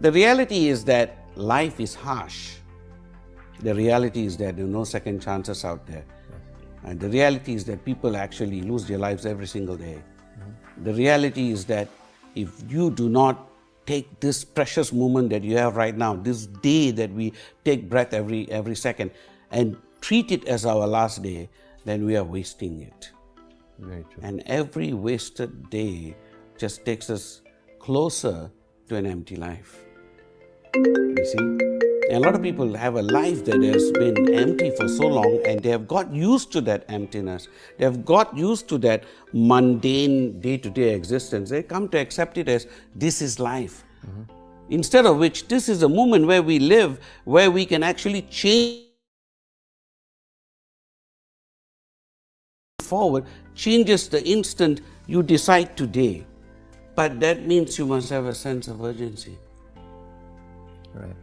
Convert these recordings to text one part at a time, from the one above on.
the reality is that life is harsh. The reality is that there are no second chances out there. And the reality is that people actually lose their lives every single day. The reality is that if you do not take this precious moment that you have right now, this day that we take breath every second, and treat it as our last day, then we are wasting it. Very true. And every wasted day just takes us closer to an empty life. You see? And a lot of people have a life that has been empty for so long, and they have got used to that emptiness. They have got used to that mundane day-to-day existence. They come to accept it as this is life. Instead of which, this is a moment where we live, where we can actually change forward, changes the instant you decide today. But that means you must have a sense of urgency. Right.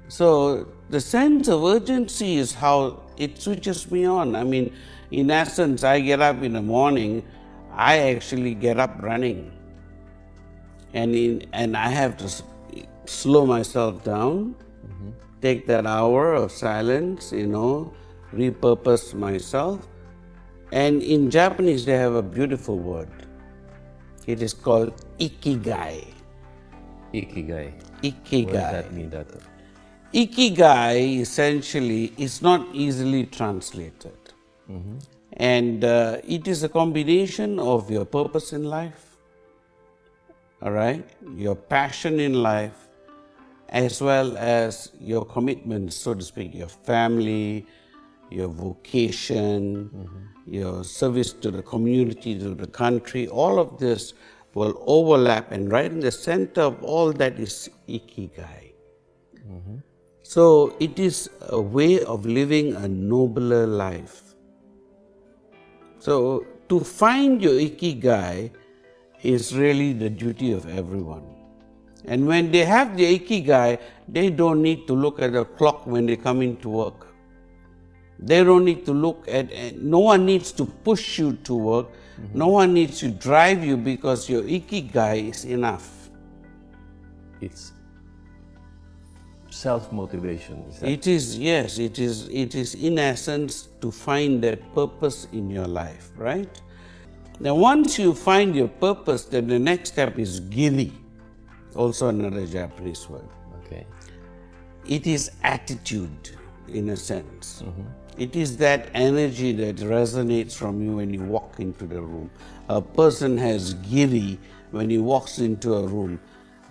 So the sense of urgency is how it switches me on. I mean, in essence, I get up in the morning, I actually get up running. And I have to slow myself down, take that hour of silence, repurpose myself. And in Japanese, they have a beautiful word. It is called ikigai. Ikigai. Ikigai. What does that mean, Dato? Ikigai essentially is not easily translated. And it is a combination of your purpose in life, all right, your passion in life, as well as your commitments, so to speak, your family, your vocation, your service to the community, to the country. All of this will overlap, and right in the center of all that is ikigai. So it is a way of living a nobler life. So to find your ikigai is really the duty of everyone. And when they have the ikigai, they don't need to look at the clock when they come into work. They don't need to look at, no one needs to push you to work. No one needs to drive you, because your ikigai is enough. It's self-motivation. It is, yes, it is in essence to find that purpose in your life, right? Now, once you find your purpose, then the next step is giri, also another Japanese word. Okay. It is attitude, in a sense. It is that energy that resonates from you when you walk into the room. A person has giri when he walks into a room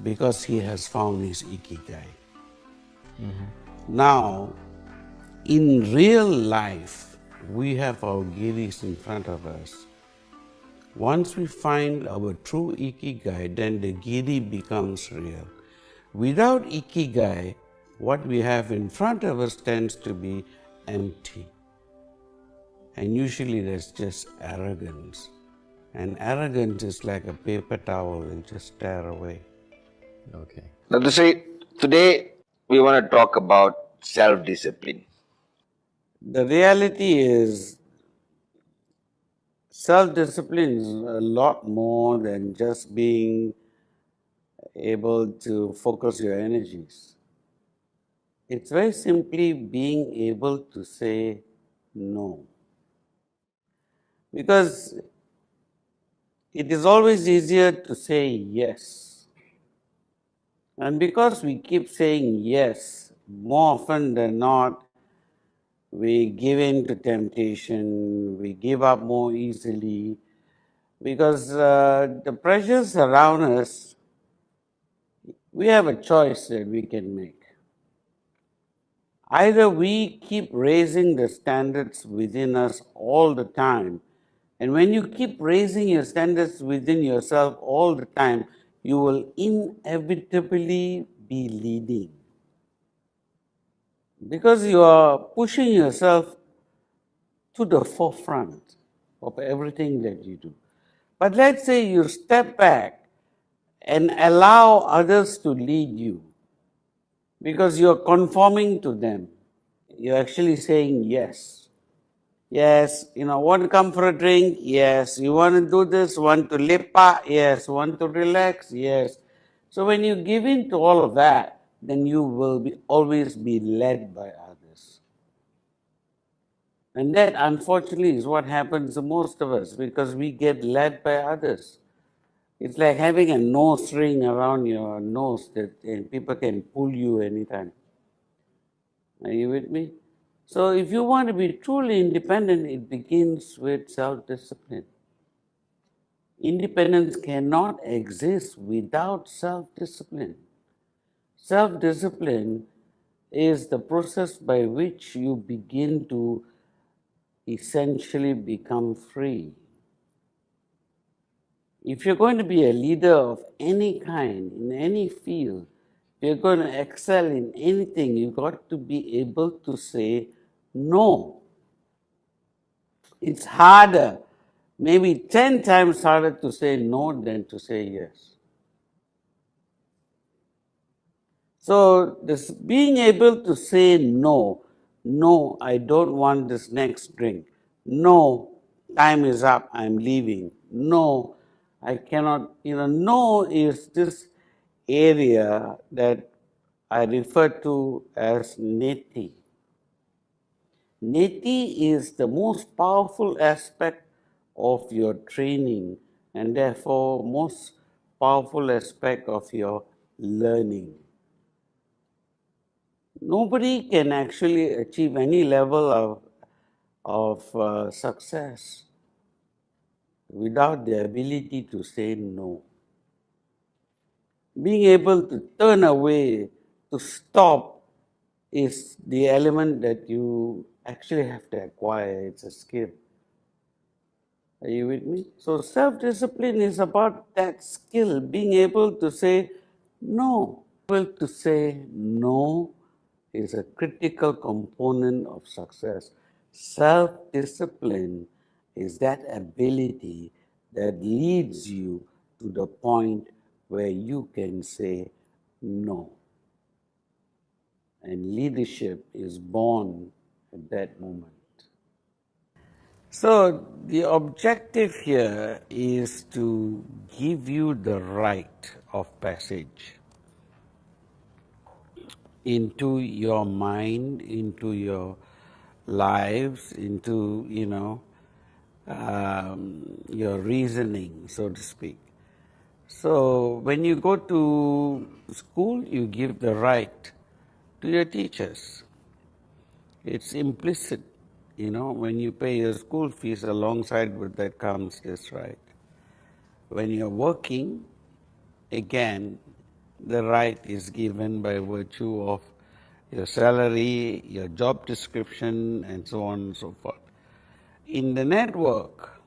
because he has found his ikigai. Now, in real life, we have our giris in front of us. Once we find our true ikigai, then the giri becomes real. Without ikigai, what we have in front of us tends to be empty. And usually that's just arrogance. And arrogance is like a paper towel, you just tear away. Okay. Dr. Sri, today we want to talk about self-discipline. The reality is, self-discipline is a lot more than just being able to focus your energies. It's very simply being able to say no. Because it is always easier to say yes. And because we keep saying yes, more often than not, we give in to temptation, we give up more easily, because the pressures around us, we have a choice that we can make. Either we keep raising the standards within us all the time, and when you keep raising your standards within yourself all the time, you will inevitably be leading. Because you are pushing yourself to the forefront of everything that you do. But let's say you step back and allow others to lead you, because you're conforming to them. You're actually saying yes. Yes, want to come for a drink? Yes. You want to do this? Want to lepak? Yes. Want to relax? Yes. So when you give in to all of that, then you will always be led by others. And that, unfortunately, is what happens to most of us, because we get led by others. It's like having a nose ring around your nose that people can pull you anytime. Are you with me? So if you want to be truly independent, it begins with self-discipline. Independence cannot exist without self-discipline. Self-discipline is the process by which you begin to essentially become free. If you're going to be a leader of any kind, in any field, if you're going to excel in anything, you've got to be able to say no. It's harder, maybe 10 times harder to say no than to say yes. So this being able to say no, no, I don't want this next drink. No, time is up, I'm leaving. No, I cannot, no is this area that I refer to as neti. Neti is the most powerful aspect of your training and therefore most powerful aspect of your learning. Nobody can actually achieve any level of success without the ability to say no. Being able to turn away, to stop, is the element that you actually have to acquire. It's a skill. Are you with me? So self-discipline is about that skill, being able to say no. Able to say no is a critical component of success. Self-discipline is that ability that leads you to the point where you can say no. And leadership is born at that moment. So the objective here is to give you the rite of passage into your mind, into your lives, into, your reasoning, so to speak. So when you go to school, you give the right to your teachers. It's implicit, when you pay your school fees, alongside with that comes this right. When you're working, again, the right is given by virtue of your salary, your job description, and so on and so forth. In the network,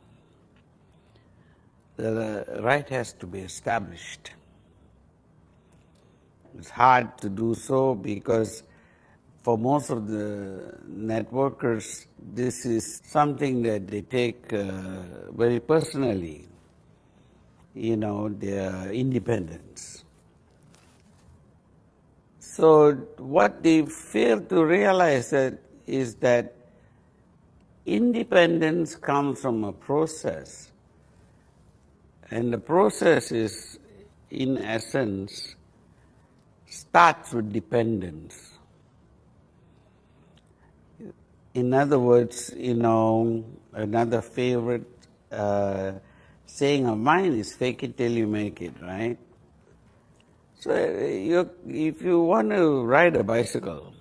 the right has to be established. It's hard to do so because for most of the networkers, this is something that they take very personally, their independence. So what they fail to realize is that independence comes from a process. And the process is, in essence, starts with dependence. In other words, another favorite saying of mine is fake it till you make it, right? So if you want to ride a bicycle,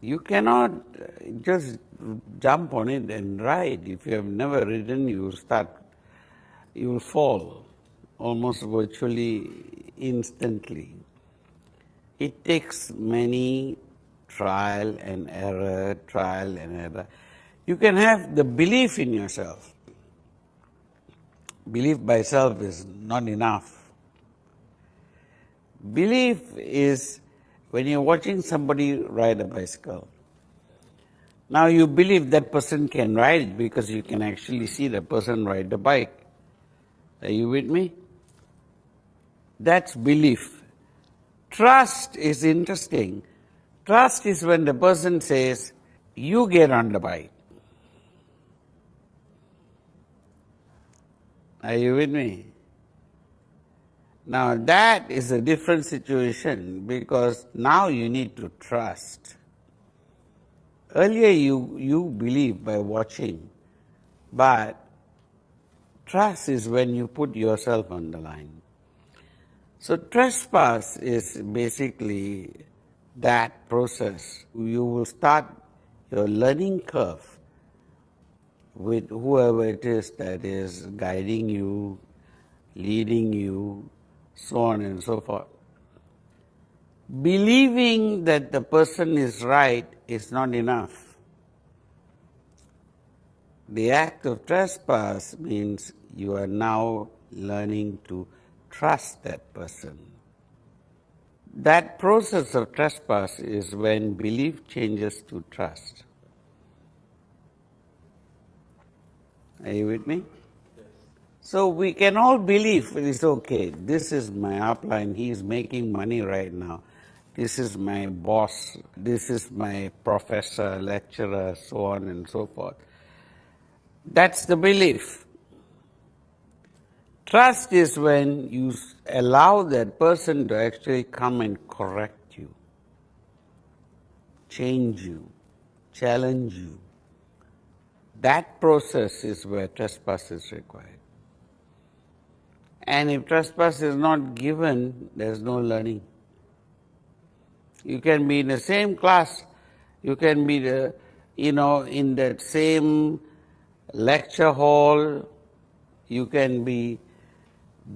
you cannot just jump on it and ride. If you have never ridden, you will fall almost virtually instantly. It takes many trial and error. You can have the belief in yourself. Belief by self is not enough. Belief is when you're watching somebody ride a bicycle. Now you believe that person can ride it because you can actually see the person ride the bike. Are you with me? That's belief. Trust is interesting. Trust is when the person says, you get on the bike. Are you with me? Now that is a different situation because now you need to trust. Earlier you believe by watching, but trust is when you put yourself on the line. So trespass is basically that process. You will start your learning curve with whoever it is that is guiding you, leading you, so on and so forth. Believing that the person is right is not enough. The act of trespass means you are now learning to trust that person. That process of trespass is when belief changes to trust. Are you with me? So we can all believe it is okay. This is my upline. He is making money right now. This is my boss. This is my professor, lecturer, so on and so forth. That's the belief. Trust is when you allow that person to actually come and correct you, change you, challenge you. That process is where trespass is required. And if trespass is not given, there's no learning. You can be in the same class, you can be in that same lecture hall, you can be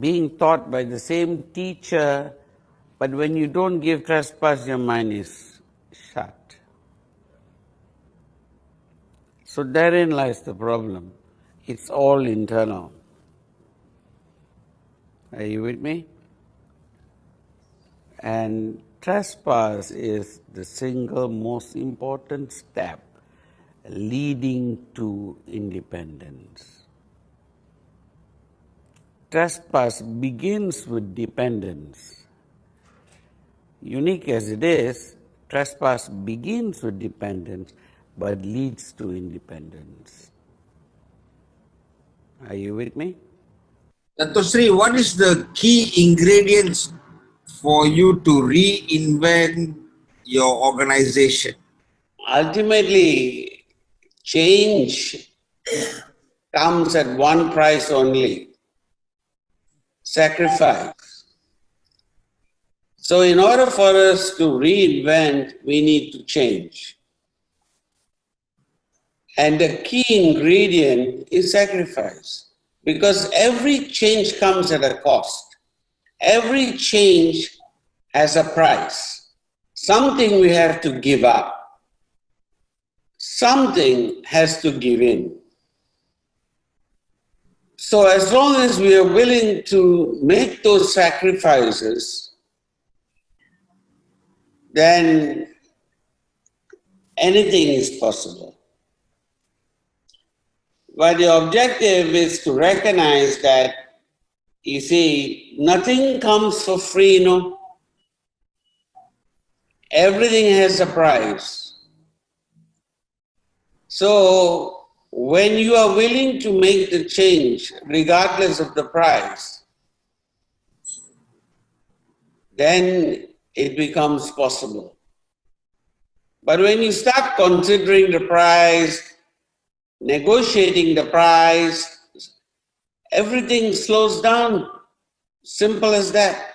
being taught by the same teacher, but when you don't give trespass, your mind is shut. So therein lies the problem. It's all internal. Are you with me? And trespass is the single most important step leading to independence. Trespass begins with dependence. Unique as it is, trespass begins with dependence but leads to independence. Are you with me? Dato Sri, what is the key ingredients for you to reinvent your organization? Ultimately, change comes at one price only: sacrifice. So in order for us to reinvent, we need to change. And the key ingredient is sacrifice, because every change comes at a cost. Every change has a price. Something we have to give up. Something has to give in. So as long as we are willing to make those sacrifices, then anything is possible. But the objective is to recognize that, you see, nothing comes for free, no? Everything has a price. So when you are willing to make the change, regardless of the price, then it becomes possible. But when you start considering the price, negotiating the price, everything slows down. Simple as that.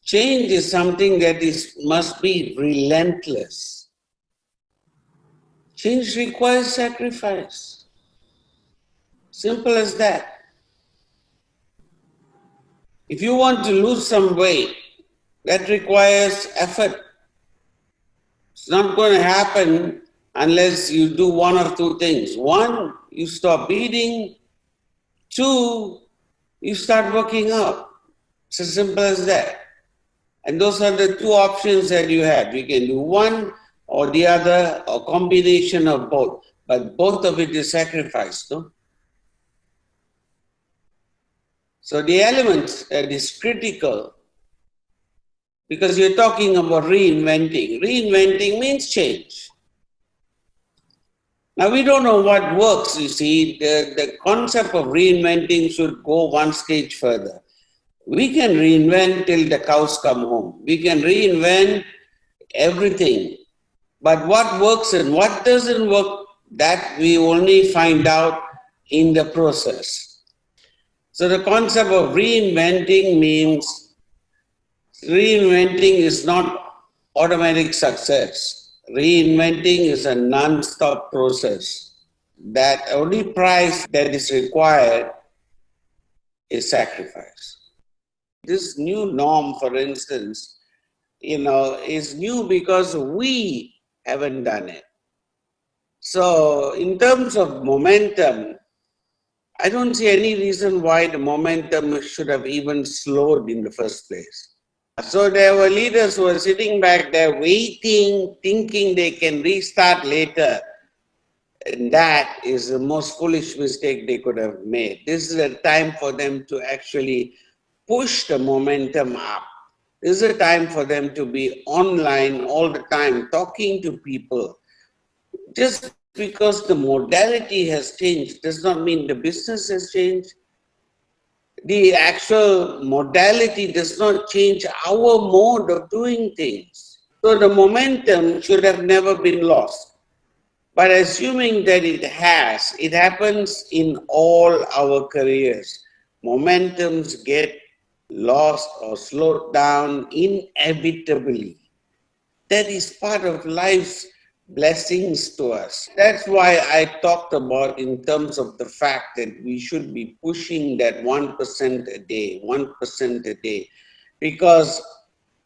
Change is something that must be relentless. Change requires sacrifice. Simple as that. If you want to lose some weight, that requires effort. It's not going to happen unless you do one or two things. One, you stop eating. Two, you start working out. It's as simple as that. And those are the two options that you have. You can do one or the other, or combination of both. But both of it is sacrifice, no? So the element that is critical, because you're talking about reinventing. Reinventing means change. Now we don't know what works, you see. The concept of reinventing should go one stage further. We can reinvent till the cows come home. We can reinvent everything. But what works and what doesn't work, that we only find out in the process. So the concept of reinventing means reinventing is not automatic success. Reinventing is a non-stop process. That only price that is required is sacrifice. This new norm, for instance, is new because we haven't done it. So in terms of momentum, I don't see any reason why the momentum should have even slowed in the first place. So there were leaders who were sitting back there waiting, thinking they can restart later. And that is the most foolish mistake they could have made. This is a time for them to actually push the momentum up. This is a time for them to be online all the time, talking to people. Just because the modality has changed does not mean the business has changed. The actual modality does not change our mode of doing things. So the momentum should have never been lost. But assuming that it has, it happens in all our careers. Momentums get lost or slowed down inevitably. That is part of life's blessings to us. That's why I talked about in terms of the fact that we should be pushing that 1% a day, 1% a day. Because,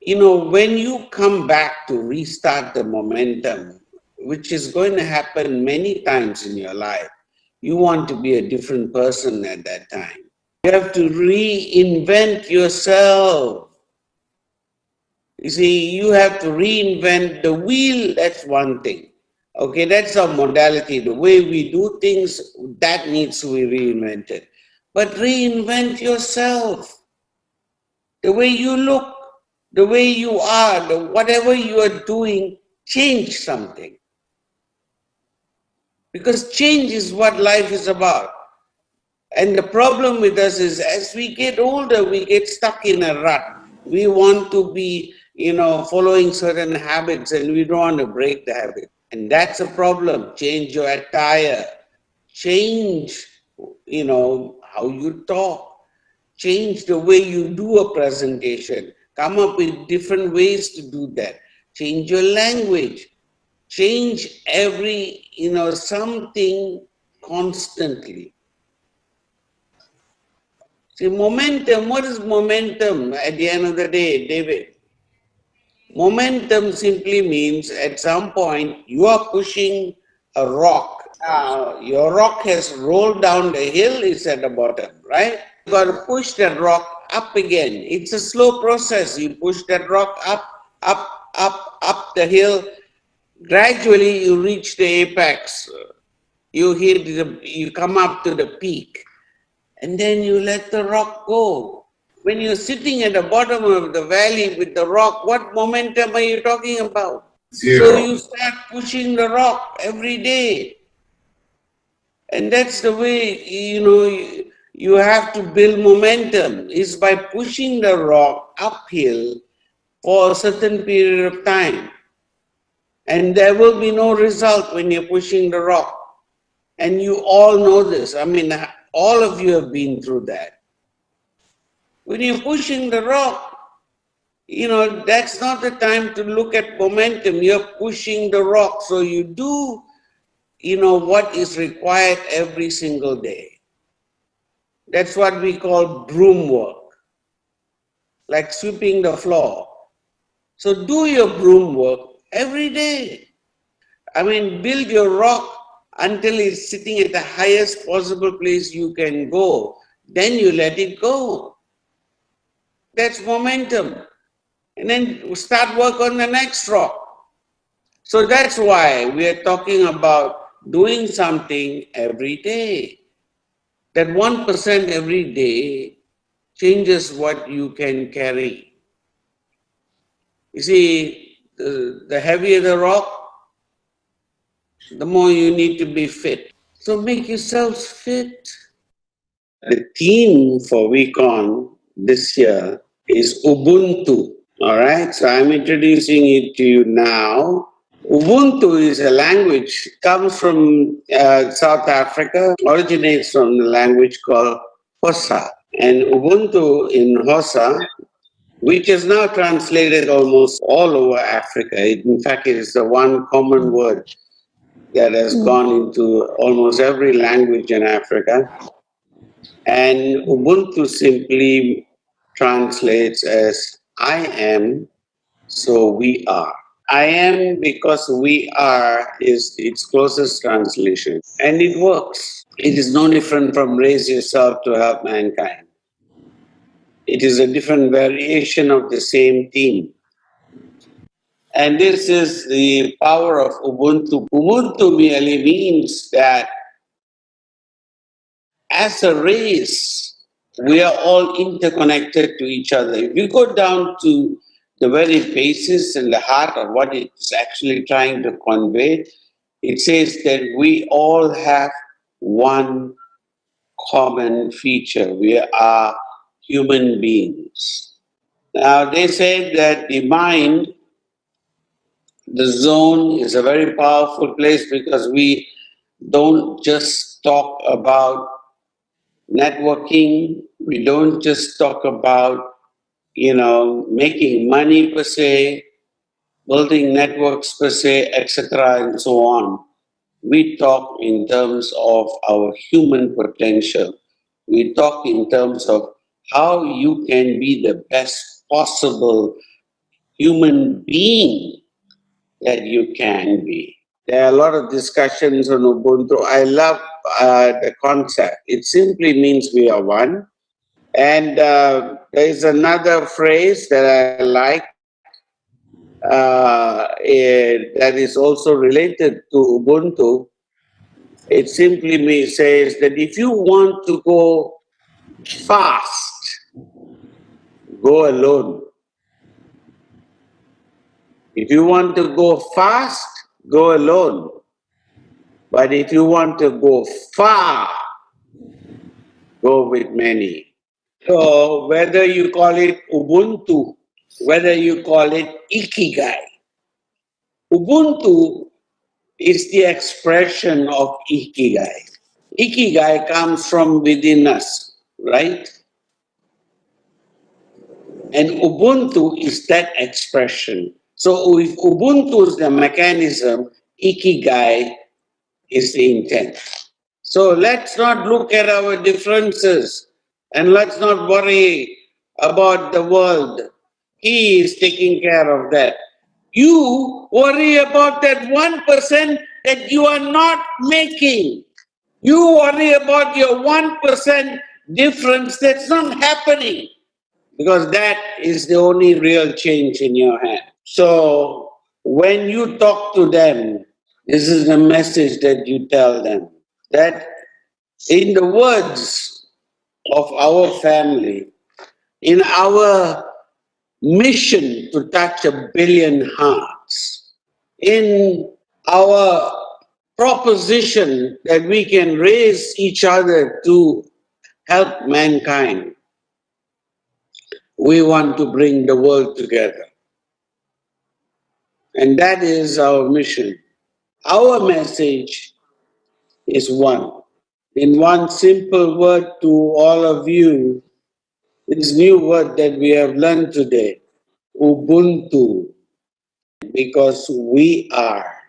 when you come back to restart the momentum, which is going to happen many times in your life, you want to be a different person at that time. You have to reinvent yourself. You see, you have to reinvent the wheel, that's one thing. Okay, that's our modality. The way we do things, that needs to be reinvented. But reinvent yourself. The way you look, the way you are, whatever you are doing, change something. Because change is what life is about. And the problem with us is as we get older, we get stuck in a rut. We want to be, following certain habits and we don't want to break the habit. And that's a problem. Change your attire. Change, how you talk. Change the way you do a presentation. Come up with different ways to do that. Change your language. Change something constantly. See, momentum, what is momentum at the end of the day, David? Momentum simply means at some point you are pushing a rock. Your rock has rolled down the hill, it's at the bottom, right? You got to push that rock up again. It's a slow process. You push that rock up the hill. Gradually you reach the apex. You come up to the peak. And then you let the rock go. When you're sitting at the bottom of the valley with the rock, what momentum are you talking about? Zero. So you start pushing the rock every day. And that's the way, you have to build momentum, is by pushing the rock uphill for a certain period of time. And there will be no result when you're pushing the rock. And you all know this. I mean, all of you have been through that. When you're pushing the rock, that's not the time to look at momentum. You're pushing the rock. So you do, what is required every single day. That's what we call broom work, like sweeping the floor. So do your broom work every day. I mean, build your rock until it's sitting at the highest possible place you can go. Then you let it go. That's momentum. And then start work on the next rock. So that's why we are talking about doing something every day. That 1% every day changes what you can carry. You see, the heavier the rock, the more you need to be fit. So make yourselves fit. The theme for week on this year is Ubuntu. All right, so I'm introducing it to you now. Ubuntu is a language, comes from South Africa, originates from the language called Xhosa. And Ubuntu in Xhosa, which is now translated almost all over Africa. In fact, it is the one common word that has gone into almost every language in Africa. And Ubuntu simply translates as I am, so we are. I am because we are is its closest translation. And it works. It is no different from raise yourself to help mankind. It is a different variation of the same theme. And this is the power of Ubuntu. Ubuntu merely means that as a race, we are all interconnected to each other. If you go down to the very basis and the heart of what it's actually trying to convey, it says that we all have one common feature. We are human beings. Now, they say that the mind, the zone, is a very powerful place because we don't just talk about networking. We don't just talk about, making money per se, building networks per se, etc., and so on. We talk in terms of our human potential. We talk in terms of how you can be the best possible human being that you can be. There are a lot of discussions on Ubuntu. I love the concept. It simply means we are one. And there is another phrase that I like that is also related to Ubuntu. It simply says that if you want to go fast, go alone. If you want to go fast, go alone. But if you want to go far, go with many. So whether you call it Ubuntu, whether you call it Ikigai, Ubuntu is the expression of Ikigai. Ikigai comes from within us, right? And Ubuntu is that expression. So if Ubuntu is the mechanism, Ikigai is the intent. So let's not look at our differences and let's not worry about the world. He is taking care of that. You worry about that 1% that you are not making. You worry about your 1% difference that's not happening, because that is the only real change in your hand. So when you talk to them, this is the message that you tell them, that in the words of our family, in our mission to touch 1 billion hearts, in our proposition that we can raise each other to help mankind, we want to bring the world together. And that is our mission. Our message is one. In one simple word to all of you, this new word that we have learned today, Ubuntu, because we are.